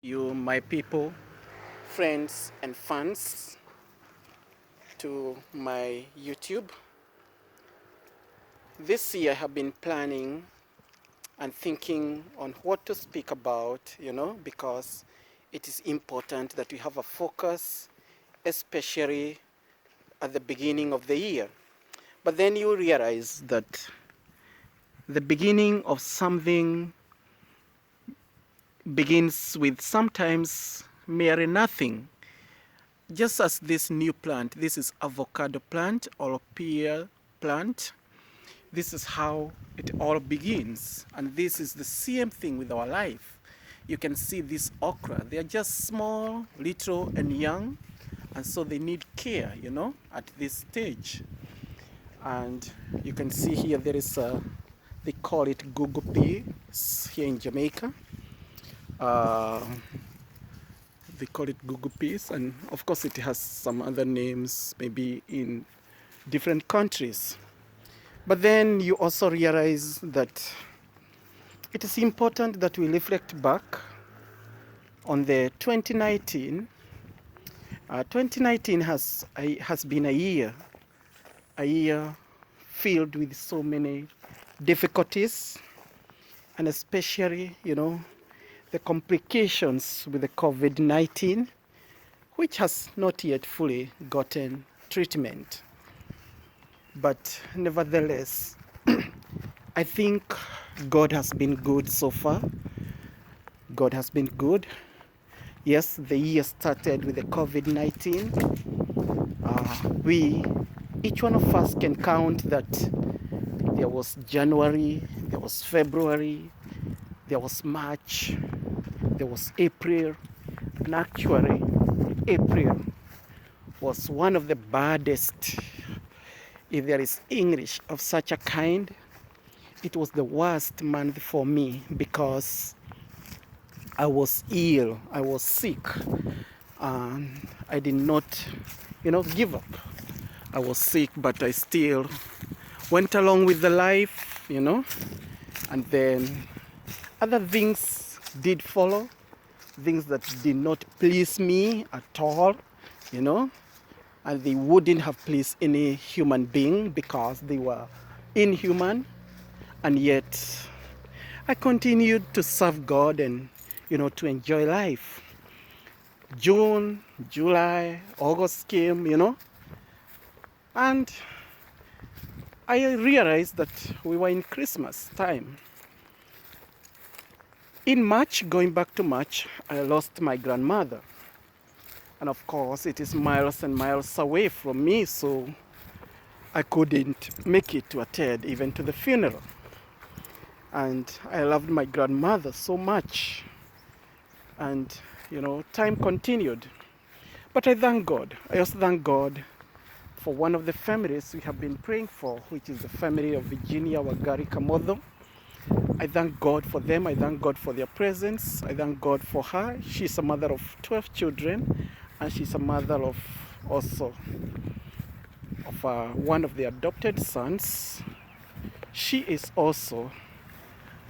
You, my people, friends, and fans, to my YouTube. This year I have been planning and thinking on what to speak about, because it is important that we have a focus, especially at the beginning of the year. But then you realize that the beginning of something begins with sometimes mere nothing. Just as this new plant, this is avocado plant or pear plant. This is how it all begins. And this is the same thing with our life. You can see this okra. They are just small, little, and young. And so they need care, at this stage. And you can see here there is they call it gugu peas here in Jamaica. They call it gugu peas, and of course it has some other names maybe in different countries. But then you also realize that it is important that we reflect back on the 2019. 2019 has been a year filled with so many difficulties, and especially, the complications with the COVID-19, which has not yet fully gotten treatment. But nevertheless, I think God has been good so far. God has been good. Yes, the year started with the COVID-19. Each one of us can count that there was January, there was February, there was March, there was April, and actually April was one of the baddest, if there is English of such a kind. It was the worst month for me because I was ill, I was sick, and I did not, give up. I was sick, but I still went along with the life, and then other things did follow, things that did not please me at all, and they wouldn't have pleased any human being because they were inhuman. And yet I continued to serve God and, to enjoy life. June, July, August came, and I realized that we were in Christmas time. In March, going back to March, I lost my grandmother. And of course, it is miles and miles away from me, so I couldn't make it to attend even to the funeral. And I loved my grandmother so much. And, time continued. But I thank God. I also thank God for one of the families we have been praying for, which is the family of Virginia Wagari Kamodho. I thank God for them. I thank God for their presence. I thank God for her. She's a mother of 12 children, and she's a mother of also of one of the adopted sons. She is also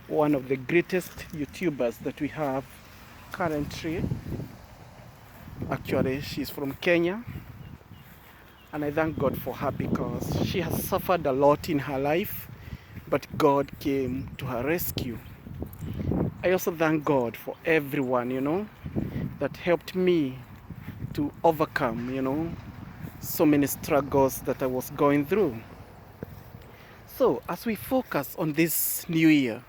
one of the greatest YouTubers that we have currently. Actually, she's from Kenya, and I thank God for her because she has suffered a lot in her life, but God came to her rescue. I also thank God for everyone, that helped me to overcome, so many struggles that I was going through. So, as we focus on this new year,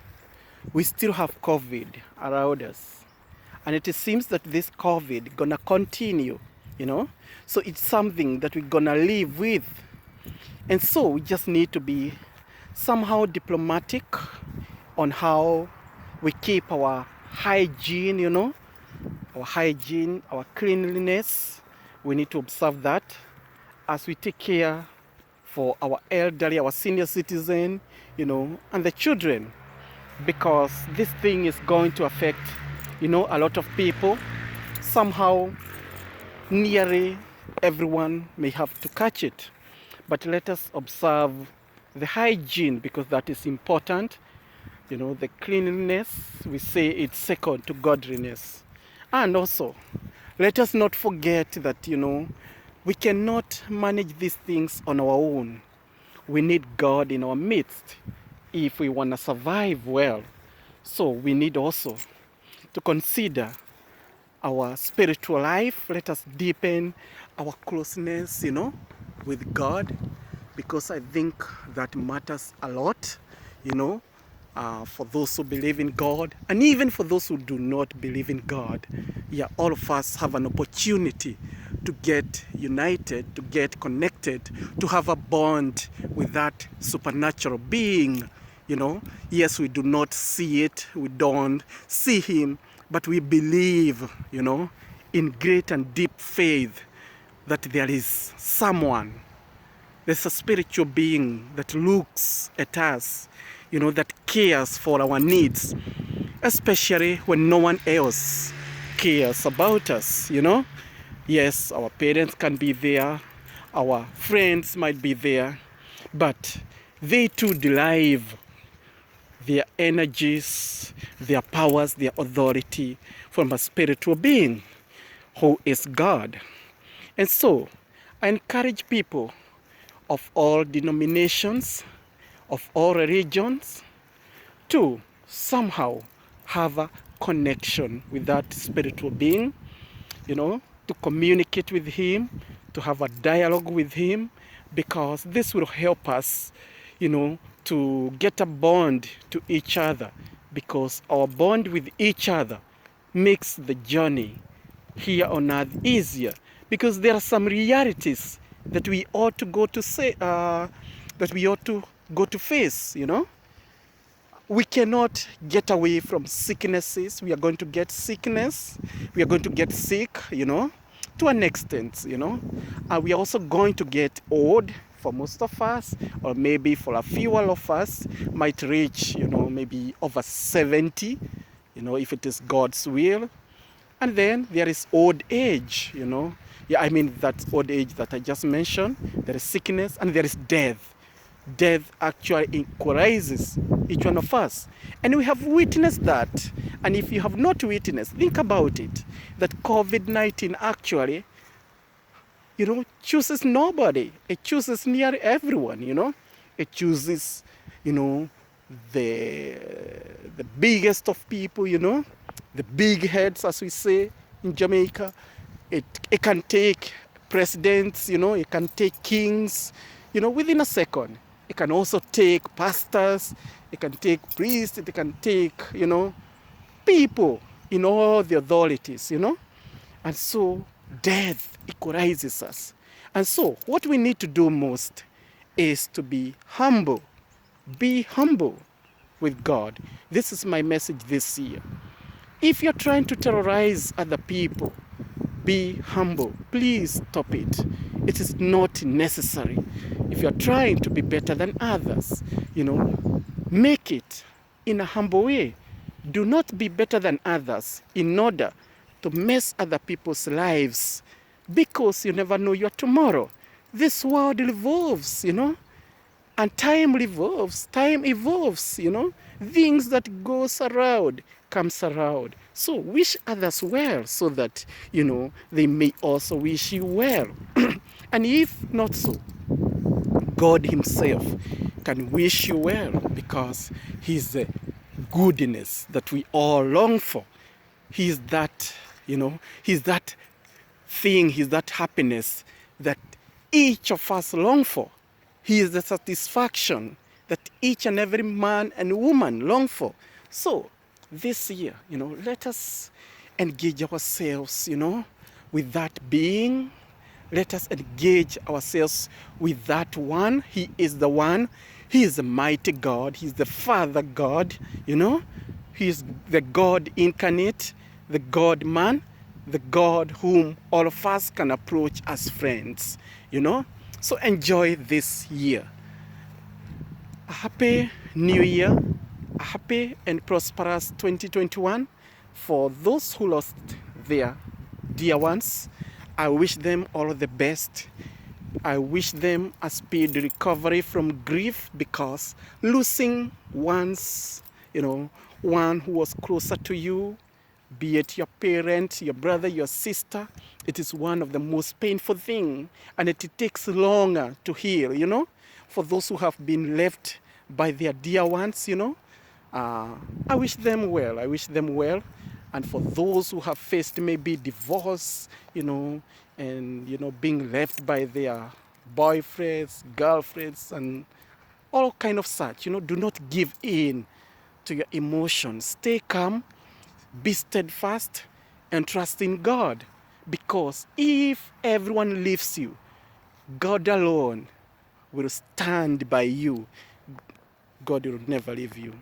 we still have COVID around us. And it seems that this COVID gonna continue, So it's something that we're gonna live with. And so we just need to be somehow diplomatic on how we keep our hygiene, our hygiene, our cleanliness. We need to observe that as we take care for our elderly, our senior citizen, and the children, because this thing is going to affect, a lot of people. Somehow, nearly everyone may have to catch it. But let us observe the hygiene because that is important. The cleanliness, we say it's second to godliness. And also, let us not forget that, we cannot manage these things on our own. We need God in our midst if we want to survive well. So we need also to consider our spiritual life. Let us deepen our closeness, with God, because I think that matters a lot, for those who believe in God and even for those who do not believe in God. Yeah, all of us have an opportunity to get united, to get connected, to have a bond with that supernatural being. Yes, we do not see it, we don't see him, but we believe, in great and deep faith that there is someone, there's a spiritual being that looks at us, that cares for our needs, especially when no one else cares about us, Yes, our parents can be there, our friends might be there, but they too derive their energies, their powers, their authority from a spiritual being who is God. And so, I encourage people of all denominations, of all religions, to somehow have a connection with that spiritual being, to communicate with him, to have a dialogue with him, because this will help us, to get a bond to each other, because our bond with each other makes the journey here on earth easier, because there are some realities that we ought to go to face. We cannot get away from sicknesses. We are going to get sickness. We are going to get sick, to an extent, we are also going to get old for most of us, or maybe for a few of us might reach, maybe over 70, if it is God's will. And then there is old age, Yeah, I mean that old age that I just mentioned. There is sickness and there is death. Death actually equalizes each one of us. And we have witnessed that. And if you have not witnessed, think about it. That COVID-19 actually, chooses nobody. It chooses nearly everyone, It chooses, the biggest of people, the big heads, as we say in Jamaica. It can take presidents, it can take kings, within a second. It can also take pastors, it can take priests, it can take, people in all the authorities, And so death equalizes us. And so what we need to do most is to be humble. Be humble with God. This is my message this year. If you're trying to terrorize other people, be humble. Please stop it. It is not necessary. If you're trying to be better than others, make it in a humble way. Do not be better than others in order to mess other people's lives, because you never know your tomorrow. This world revolves, and time revolves, time evolves, Things that goes around comes around. So wish others well so that, they may also wish you well. And if not so, God himself can wish you well, because he's the goodness that we all long for. He's that, he's that thing, he's that happiness that each of us long for. He is the satisfaction that each and every man and woman long for. So this year, let us engage ourselves, with that being. Let us engage ourselves with that one. He is the one. He is the mighty God. He's the Father God, He is the God incarnate, the God man, the God whom all of us can approach as friends, So enjoy this year. A happy new year, a happy and prosperous 2021 for those who lost their dear ones. I wish them all the best. I wish them a speedy recovery from grief, because losing one's, one who was closer to you, be it your parent, your brother, your sister. It is one of the most painful things, and it takes longer to heal, for those who have been left by their dear ones, I wish them well. I wish them well. And for those who have faced maybe divorce, and, being left by their boyfriends, girlfriends, and all kind of such, do not give in to your emotions. Stay calm, be steadfast, and trust in God. Because if everyone leaves you, God alone will stand by you. God will never leave you.